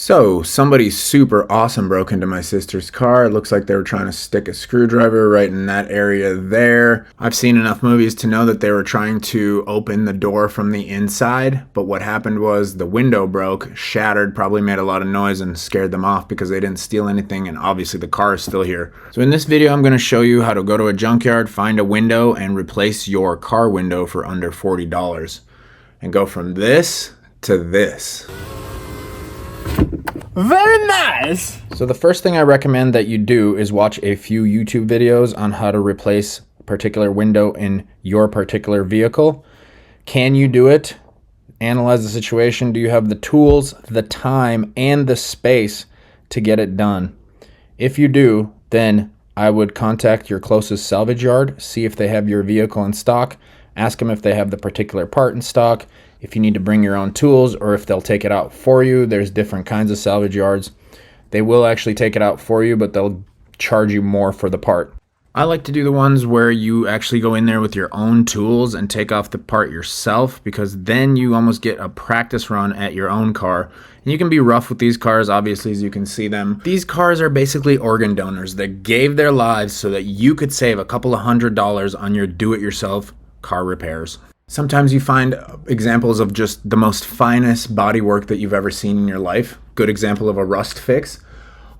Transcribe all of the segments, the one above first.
So, somebody super awesome broke into my sister's car. It looks like they were trying to stick a screwdriver right in that area there. I've seen enough movies to know that they were trying to open the door from the inside, but what happened was the window broke, shattered, probably made a lot of noise and scared them off because they didn't steal anything, and obviously the car is still here. So in this video, I'm going to show you how to go to a junkyard, find a window, and replace your car window for under $40. And go from this to this. Very nice! So the first thing I recommend that you do is watch a few YouTube videos on how to replace a particular window in your particular vehicle. Can you do it? Analyze the situation. Do you have the tools, the time, and the space to get it done? If you do, then I would contact your closest salvage yard, see if they have your vehicle in stock, ask them if they have the particular part in stock, if you need to bring your own tools, or if they'll take it out for you. There's different kinds of salvage yards. They will actually take it out for you, but they'll charge you more for the part. I like to do the ones where you actually go in there with your own tools and take off the part yourself, because then you almost get a practice run at your own car. And you can be rough with these cars, obviously, as you can see them. These cars are basically organ donors that gave their lives so that you could save a couple of $100s on your do-it-yourself car repairs. Sometimes you find examples of just the most finest bodywork that you've ever seen in your life. Good example of a rust fix.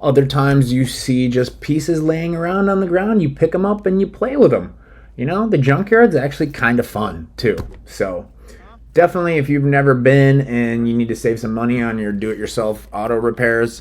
Other times you see just pieces laying around on the ground. You pick them up and you play with them. You know, the junkyard's actually kind of fun too. So definitely, if you've never been and you need to save some money on your do-it-yourself auto repairs,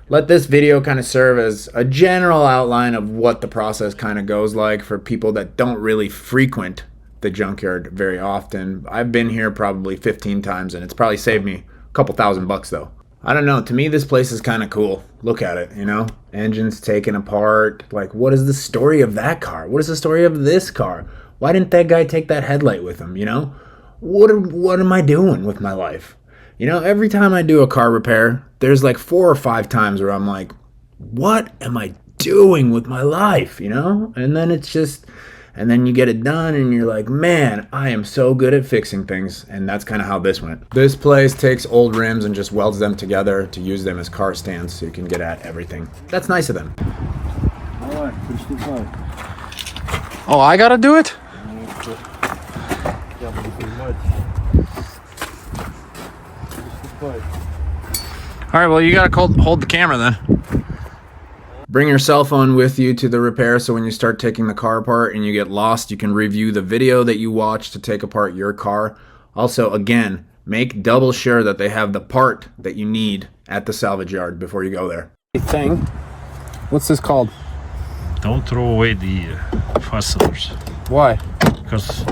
let this video kind of serve as a general outline of what the process kind of goes like for people that don't really frequent the junkyard very often. I've been here probably 15 times and it's probably saved me a couple $1,000 though. I don't know, to me this place is kind of cool. Look at it, you know? Engines taken apart. Like, what is the story of that car? What is the story of this car? Why didn't that guy take that headlight with him, you know? What am I doing with my life? You know, every time I do a car repair, there's like 4 or 5 times where I'm like, what am I doing with my life, you know? And then it's just... And then you get it done and you're like, man, I am so good at fixing things. And that's kind of how this went. This place takes old rims and just welds them together to use them as car stands so you can get at everything. That's nice of them. Oh, I gotta do it? All right, well, you gotta hold the camera then. Bring your cell phone with you to the repair so when you start taking the car apart and you get lost, you can review the video that you watched to take apart your car. Also, again, make double sure that they have the part that you need at the salvage yard before you go there. Thing. What's this called? Don't throw away the fasteners. Why? Because.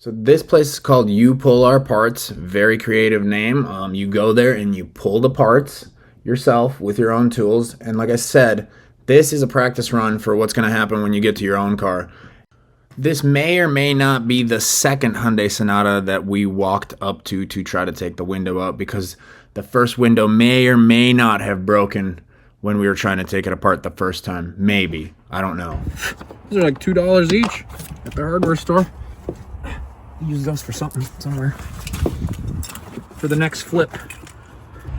So this place is called You Pull Our Parts. Very creative name. You go there and you pull the parts yourself with your own tools, and like I said, this is a practice run for what's going to happen when you get to your own car. This may or may not be the second Hyundai Sonata that we walked up to try to take the window up, because the first window may or may not have broken when we were trying to take it apart the first time. Maybe. I don't know. These are like $2 each at the hardware store. Use those for something somewhere. For the next flip.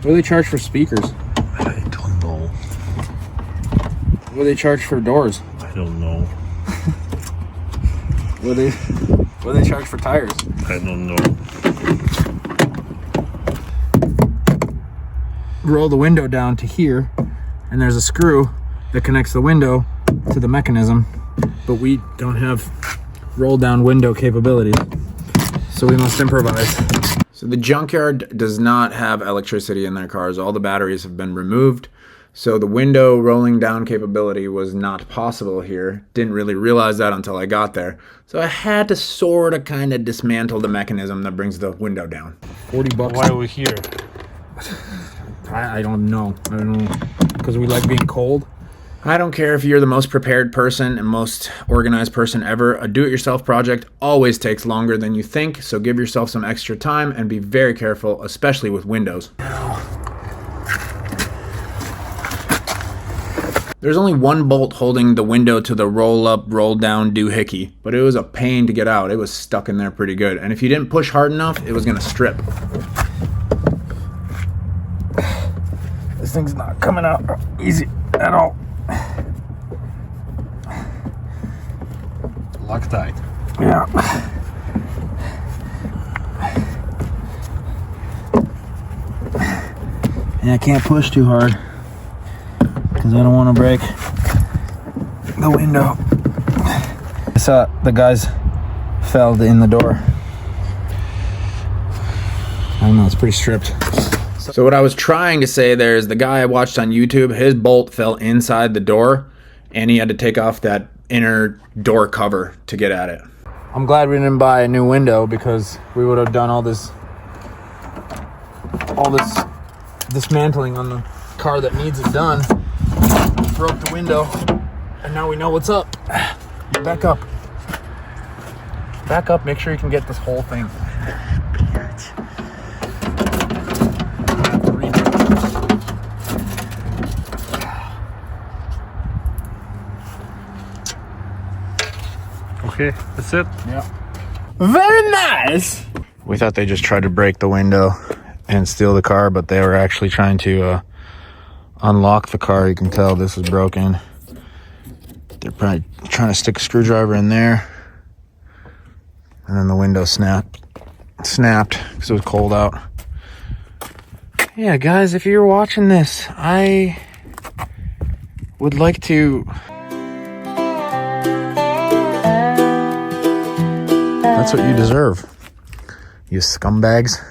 What do they charge for speakers? I don't know. What do they charge for doors? I don't know. What do they charge for tires? I don't know. Roll the window down to here, and there's a screw that connects the window to the mechanism, but we don't have roll down window capabilities, so we must improvise. So the junkyard does not have electricity in their cars. All the batteries have been removed. So the window rolling down capability was not possible here. Didn't really realize that until I got there. So I had to sort of kind of dismantle the mechanism that brings the window down. $40. Why are we here? I don't know. I don't know. Because we like being cold. I don't care if you're the most prepared person and most organized person ever. A do-it-yourself project always takes longer than you think, so give yourself some extra time and be very careful, especially with windows. There's only one bolt holding the window to the roll-up, roll-down doohickey, but it was a pain to get out. It was stuck in there pretty good, and if you didn't push hard enough, it was going to strip. This thing's not coming out easy at all. Loctite. Yeah. And I can't push too hard because I don't want to break the window. I saw the guys fell in the door. I don't know, it's pretty stripped. So what I was trying to say there is the guy I watched on YouTube, his bolt fell inside the door and he had to take off that inner door cover to get at it. I'm glad we didn't buy a new window because we would have done all this dismantling on the car that needs it done. Broke the window and now we know what's up. Back up. Back up, make sure you can get this whole thing. Okay, that's it. Yeah. Very nice. We thought they just tried to break the window and steal the car, but they were actually trying to unlock the car. You can tell this is broken. They're probably trying to stick a screwdriver in there. And then the window snapped because it was cold out. Yeah, guys, if you're watching this, I would like to... That's what you deserve, you scumbags.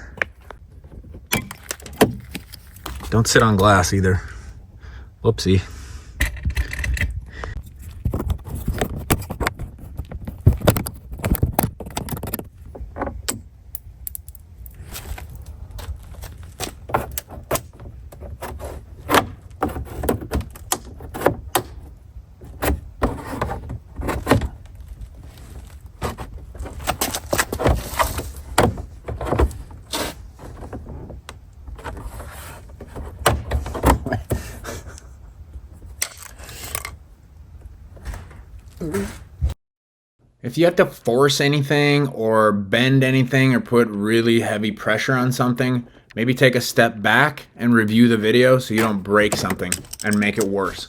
Don't sit on glass either. Whoopsie. If you have to force anything or bend anything or put really heavy pressure on something, maybe take a step back and review the video so you don't break something and make it worse.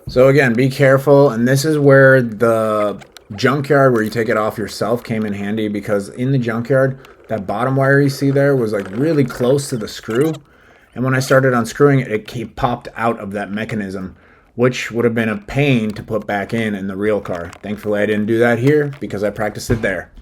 So again, be careful, and this is where the junkyard where you take it off yourself came in handy, because in the junkyard, that bottom wire you see there was like really close to the screw, and when I started unscrewing it, it popped out of that mechanism, which would have been a pain to put back in the real car. Thankfully, I didn't do that here because I practiced it there.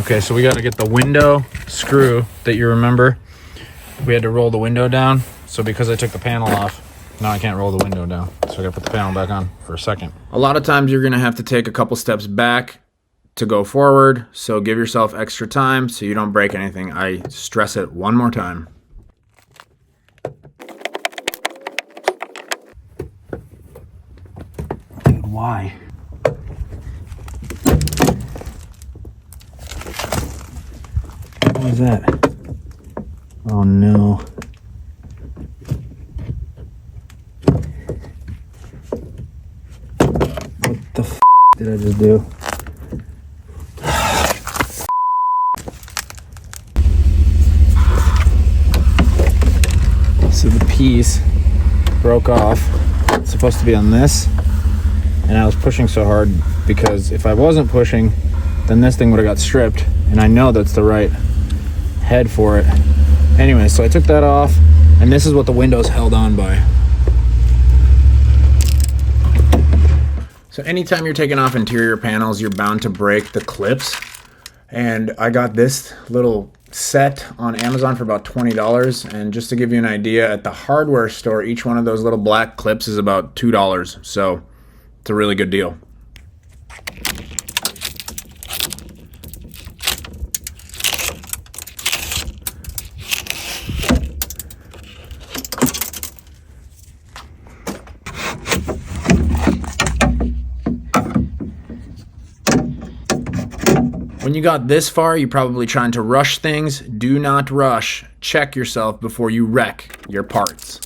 Okay, so we got to get the window screw that you remember. We had to roll the window down. So because I took the panel off, now I can't roll the window down. So I got to put the panel back on for a second. A lot of times you're going to have to take a couple steps back to go forward. So give yourself extra time so you don't break anything. I stress it one more time. Dude, why? What is that? Oh no. What the f did I just do? So the piece broke off. It's supposed to be on this, and I was pushing so hard because if I wasn't pushing, then this thing would have got stripped, and I know that's the right head for it. Anyway, so I took that off, and this is what the window's held on by. So anytime you're taking off interior panels, you're bound to break the clips. And I got this little set on Amazon for about $20. And just to give you an idea, at the hardware store, each one of those little black clips is about $2. So it's a really good deal. When you got this far, you're probably trying to rush things. Do not rush. Check yourself before you wreck your parts.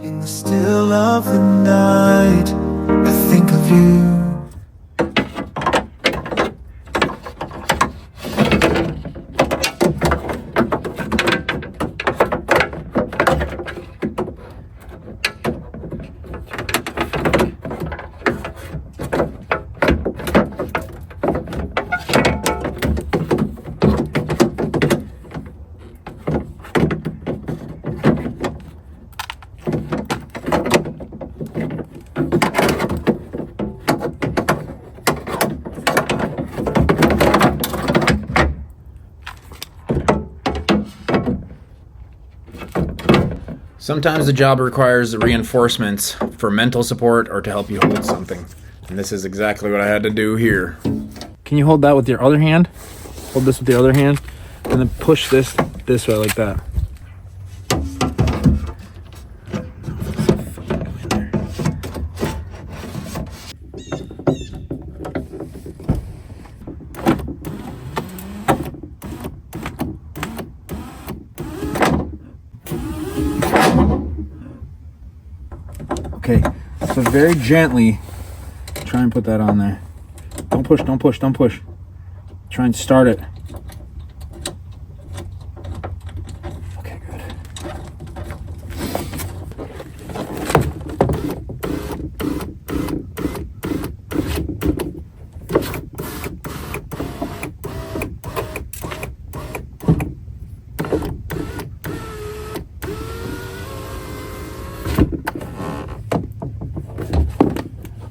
In the still of the night, I think of you. Sometimes the job requires reinforcements for mental support or to help you hold something. And this is exactly what I had to do here. Can you hold that with your other hand? Hold this with the other hand and then push this way like that. Okay, so very gently try and put that on there. Don't push, don't push, don't push. Try and start it. Okay, good.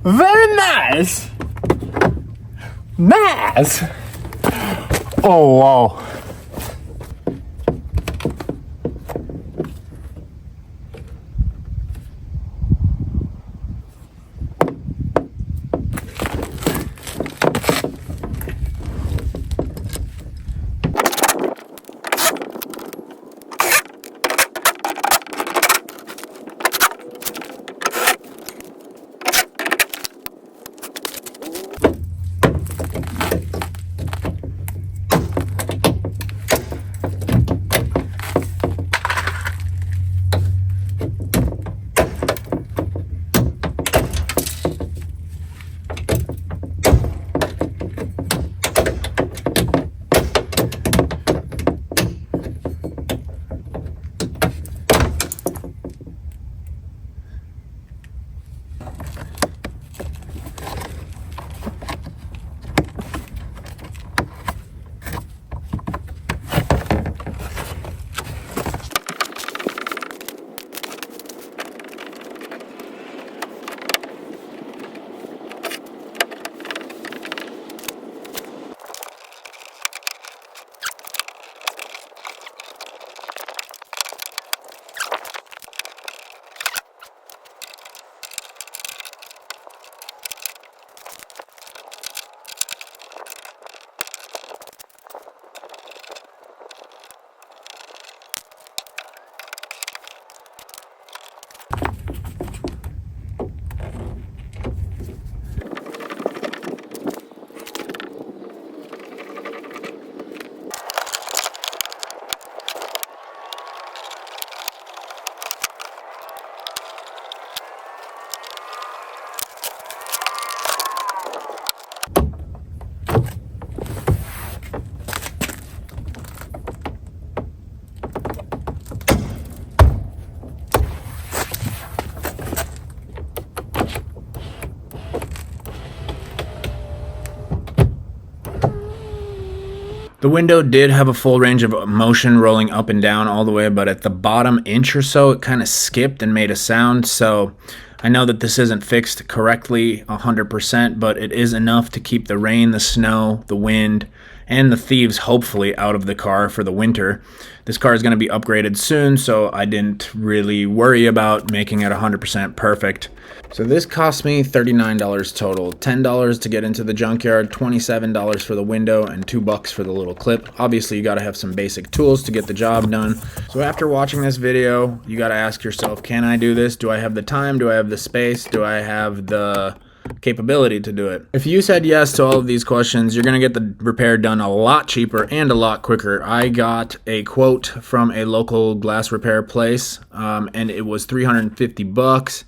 Very nice. Nice. Oh, wow. The window did have a full range of motion rolling up and down all the way, but at the bottom inch or so, it kind of skipped and made a sound. So I know that this isn't fixed correctly 100%, but it is enough to keep the rain, the snow, the wind, and the thieves hopefully out of the car for the winter. This car is going to be upgraded soon, so I didn't really worry about making it 100% perfect. So this cost me $39 total, $10 to get into the junkyard, $27 for the window, and $2 for the little clip. Obviously, you got to have some basic tools to get the job done. So after watching this video, you got to ask yourself, can I do this? Do I have the time? Do I have the space? Do I have the capability to do it? If you said yes to all of these questions, you're going to get the repair done a lot cheaper and a lot quicker. I got a quote from a local glass repair place, and it was $350,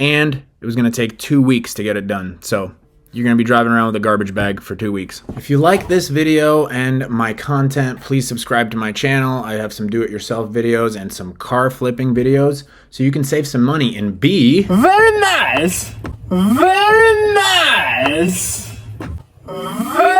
and it was going to take 2 weeks to get it done. So you're going to be driving around with a garbage bag for 2 weeks. If you like this video and my content, please subscribe to my channel. I have some do-it-yourself videos and some car flipping videos, so you can save some money and be very nice. Very nice. Very